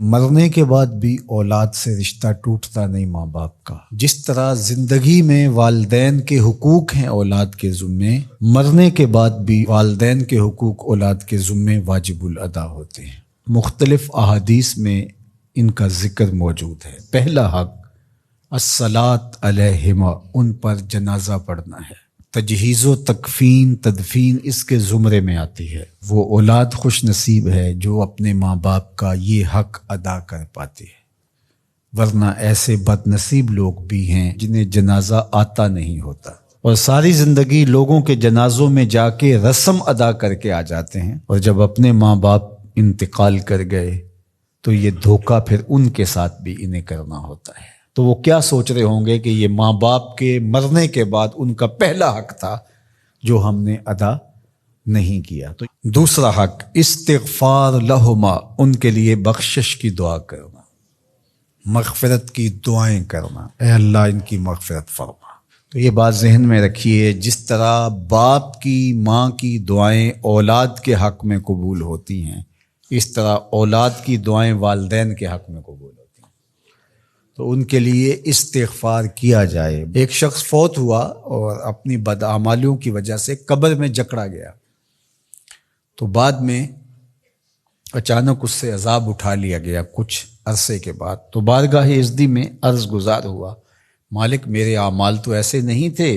مرنے کے بعد بھی اولاد سے رشتہ ٹوٹتا نہیں ماں باپ کا۔ جس طرح زندگی میں والدین کے حقوق ہیں اولاد کے ذمے، مرنے کے بعد بھی والدین کے حقوق اولاد کے ذمے واجب الادا ہوتے ہیں۔ مختلف احادیث میں ان کا ذکر موجود ہے۔ پہلا حق الصلاۃ علیہما، ان پر جنازہ پڑھنا ہے۔ تجہیز و تکفین تدفین اس کے زمرے میں آتی ہے۔ وہ اولاد خوش نصیب ہے جو اپنے ماں باپ کا یہ حق ادا کر پاتی ہے، ورنہ ایسے بد نصیب لوگ بھی ہیں جنہیں جنازہ آتا نہیں ہوتا اور ساری زندگی لوگوں کے جنازوں میں جا کے رسم ادا کر کے آ جاتے ہیں، اور جب اپنے ماں باپ انتقال کر گئے تو یہ دھوکہ پھر ان کے ساتھ بھی انہیں کرنا ہوتا ہے۔ تو وہ کیا سوچ رہے ہوں گے کہ یہ ماں باپ کے مرنے کے بعد ان کا پہلا حق تھا جو ہم نے ادا نہیں کیا۔ تو دوسرا حق استغفار لہما، ان کے لیے بخشش کی دعا کرنا، مغفرت کی دعائیں کرنا، اے اللہ ان کی مغفرت فرما۔ تو یہ بات ذہن میں رکھیے، جس طرح باپ کی ماں کی دعائیں اولاد کے حق میں قبول ہوتی ہیں، اس طرح اولاد کی دعائیں والدین کے حق میں قبول ہوتی ہیں۔ تو ان کے لیے استغفار کیا جائے۔ ایک شخص فوت ہوا اور اپنی بدعمالیوں کی وجہ سے قبر میں جکڑا گیا، تو بعد میں اچانک اس سے عذاب اٹھا لیا گیا کچھ عرصے کے بعد۔ تو بارگاہ عزدی میں عرض گزار ہوا، مالک میرے اعمال تو ایسے نہیں تھے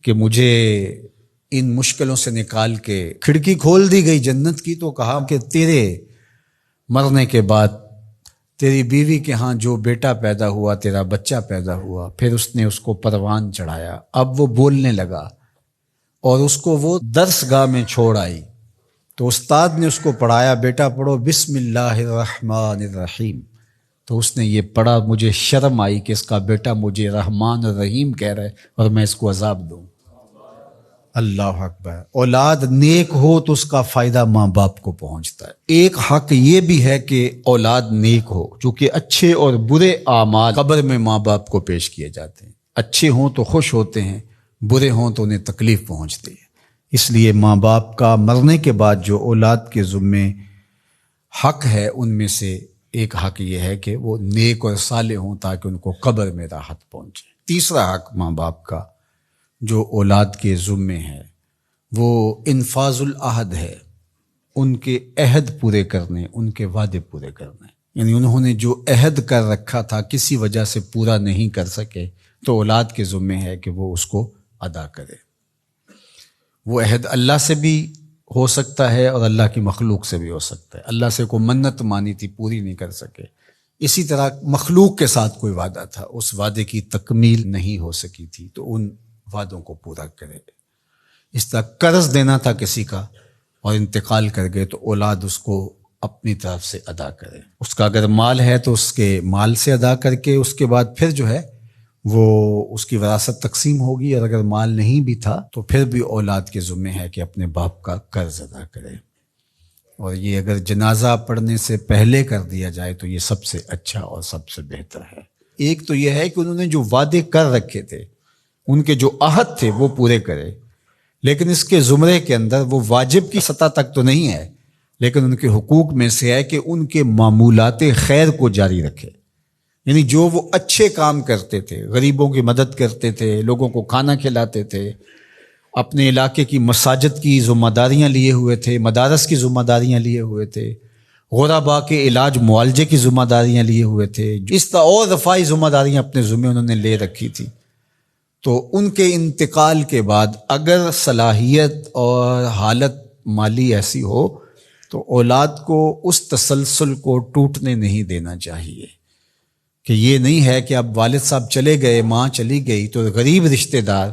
کہ مجھے ان مشکلوں سے نکال کے کھڑکی کھول دی گئی جنت کی، تو کہا کہ تیرے مرنے کے بعد تیری بیوی کے ہاں جو بیٹا پیدا ہوا، تیرا بچہ پیدا ہوا، پھر اس نے اس کو پروان چڑھایا، اب وہ بولنے لگا اور اس کو وہ درس گاہ میں چھوڑ آئی، تو استاد نے اس کو پڑھایا، بیٹا پڑھو بسم اللہ الرحمن الرحیم، تو اس نے یہ پڑھا، مجھے شرم آئی کہ اس کا بیٹا مجھے رحمان الرحیم کہہ رہا ہے اور میں اس کو عذاب دوں۔ اللہ اکبر۔ اولاد نیک ہو تو اس کا فائدہ ماں باپ کو پہنچتا ہے۔ ایک حق یہ بھی ہے کہ اولاد نیک ہو، چونکہ اچھے اور برے اعمال قبر میں ماں باپ کو پیش کیے جاتے ہیں۔ اچھے ہوں تو خوش ہوتے ہیں، برے ہوں تو انہیں تکلیف پہنچتی ہے۔ اس لیے ماں باپ کا مرنے کے بعد جو اولاد کے ذمے حق ہے، ان میں سے ایک حق یہ ہے کہ وہ نیک اور صالح ہوں تاکہ ان کو قبر میں راحت پہنچے۔ تیسرا حق ماں باپ کا جو اولاد کے ذمے ہے وہ انفاذ العہد ہے، ان کے عہد پورے کرنے، ان کے وعدے پورے کرنے۔ یعنی انہوں نے جو عہد کر رکھا تھا کسی وجہ سے پورا نہیں کر سکے، تو اولاد کے ذمے ہے کہ وہ اس کو ادا کرے۔ وہ عہد اللہ سے بھی ہو سکتا ہے اور اللہ کی مخلوق سے بھی ہو سکتا ہے۔ اللہ سے کوئی منت مانی تھی، پوری نہیں کر سکے، اسی طرح مخلوق کے ساتھ کوئی وعدہ تھا، اس وعدے کی تکمیل نہیں ہو سکی تھی، تو ان وعدوں کو پورا کرے۔ اس طرح قرض دینا تھا کسی کا اور انتقال کر گئے، تو اولاد اس کو اپنی طرف سے ادا کرے۔ اس کا اگر مال ہے تو اس کے مال سے ادا کر کے اس کے بعد پھر جو ہے وہ اس کی وراثت تقسیم ہوگی، اور اگر مال نہیں بھی تھا تو پھر بھی اولاد کے ذمہ ہے کہ اپنے باپ کا قرض ادا کرے۔ اور یہ اگر جنازہ پڑھنے سے پہلے کر دیا جائے تو یہ سب سے اچھا اور سب سے بہتر ہے۔ ایک تو یہ ہے کہ انہوں نے جو وعدے کر رکھے تھے، ان کے جو عہد تھے وہ پورے کرے، لیکن اس کے زمرے کے اندر وہ واجب کی سطح تک تو نہیں ہے، لیکن ان کے حقوق میں سے ہے کہ ان کے معمولات خیر کو جاری رکھے۔ یعنی جو وہ اچھے کام کرتے تھے، غریبوں کی مدد کرتے تھے، لوگوں کو کھانا کھلاتے تھے، اپنے علاقے کی مساجد کی ذمہ داریاں لیے ہوئے تھے، مدارس کی ذمہ داریاں لیے ہوئے تھے، غرباء کے علاج معالجے کی ذمہ داریاں لیے ہوئے تھے، اس طرح اور رفاہی ذمہ داریاں اپنے ذمہ انہوں نے لے رکھی تھی، تو ان کے انتقال کے بعد اگر صلاحیت اور حالت مالی ایسی ہو تو اولاد کو اس تسلسل کو ٹوٹنے نہیں دینا چاہیے، کہ یہ نہیں ہے کہ اب والد صاحب چلے گئے، ماں چلی گئی، تو غریب رشتہ دار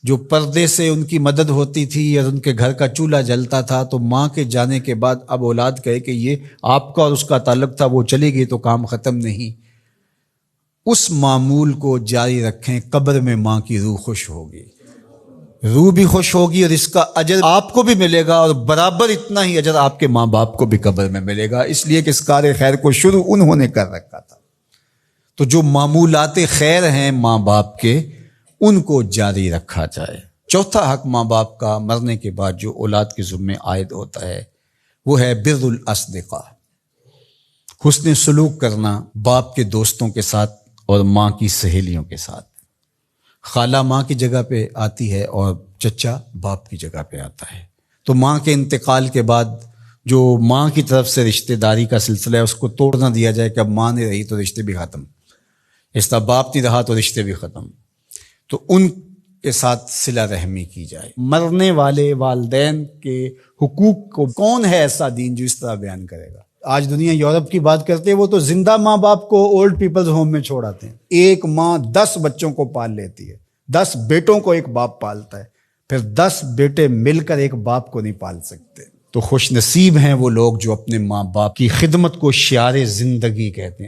جو پردے سے ان کی مدد ہوتی تھی اور ان کے گھر کا چولہا جلتا تھا، تو ماں کے جانے کے بعد اب اولاد کہے کہ یہ آپ کا اور اس کا تعلق تھا، وہ چلی گئی تو کام ختم نہیں۔ اس معمول کو جاری رکھیں، قبر میں ماں کی روح خوش ہوگی، روح بھی خوش ہوگی، اور اس کا اجر آپ کو بھی ملے گا، اور برابر اتنا ہی اجر آپ کے ماں باپ کو بھی قبر میں ملے گا، اس لیے کہ اس کار خیر کو شروع انہوں نے کر رکھا تھا۔ تو جو معمولات خیر ہیں ماں باپ کے، ان کو جاری رکھا جائے۔ چوتھا حق ماں باپ کا مرنے کے بعد جو اولاد کے ذمے عائد ہوتا ہے وہ ہے بر الاصدقاء، حسن سلوک کرنا باپ کے دوستوں کے ساتھ اور ماں کی سہیلیوں کے ساتھ۔ خالہ ماں کی جگہ پہ آتی ہے اور چچا باپ کی جگہ پہ آتا ہے، تو ماں کے انتقال کے بعد جو ماں کی طرف سے رشتہ داری کا سلسلہ ہے اس کو توڑ نہ دیا جائے کہ اب ماں نہیں رہی تو رشتے بھی ختم، اس طرح باپ نہیں رہا تو رشتے بھی ختم، تو ان کے ساتھ صلہ رحمی کی جائے۔ مرنے والے والدین کے حقوق کو کون ہے ایسا دین جو اس طرح بیان کرے گا؟ آج دنیا یورپ کی بات کرتے ہیں، وہ تو زندہ ماں باپ کو اولڈ پیپلز ہوم میں چھوڑ آتے ہیں۔ ایک ماں 10 بچوں کو پال لیتی ہے، 10 بیٹوں کو ایک باپ پالتا ہے، پھر 10 بیٹے مل کر ایک باپ کو نہیں پال سکتے۔ تو خوش نصیب ہیں وہ لوگ جو اپنے ماں باپ کی خدمت کو شعار زندگی کہتے ہیں۔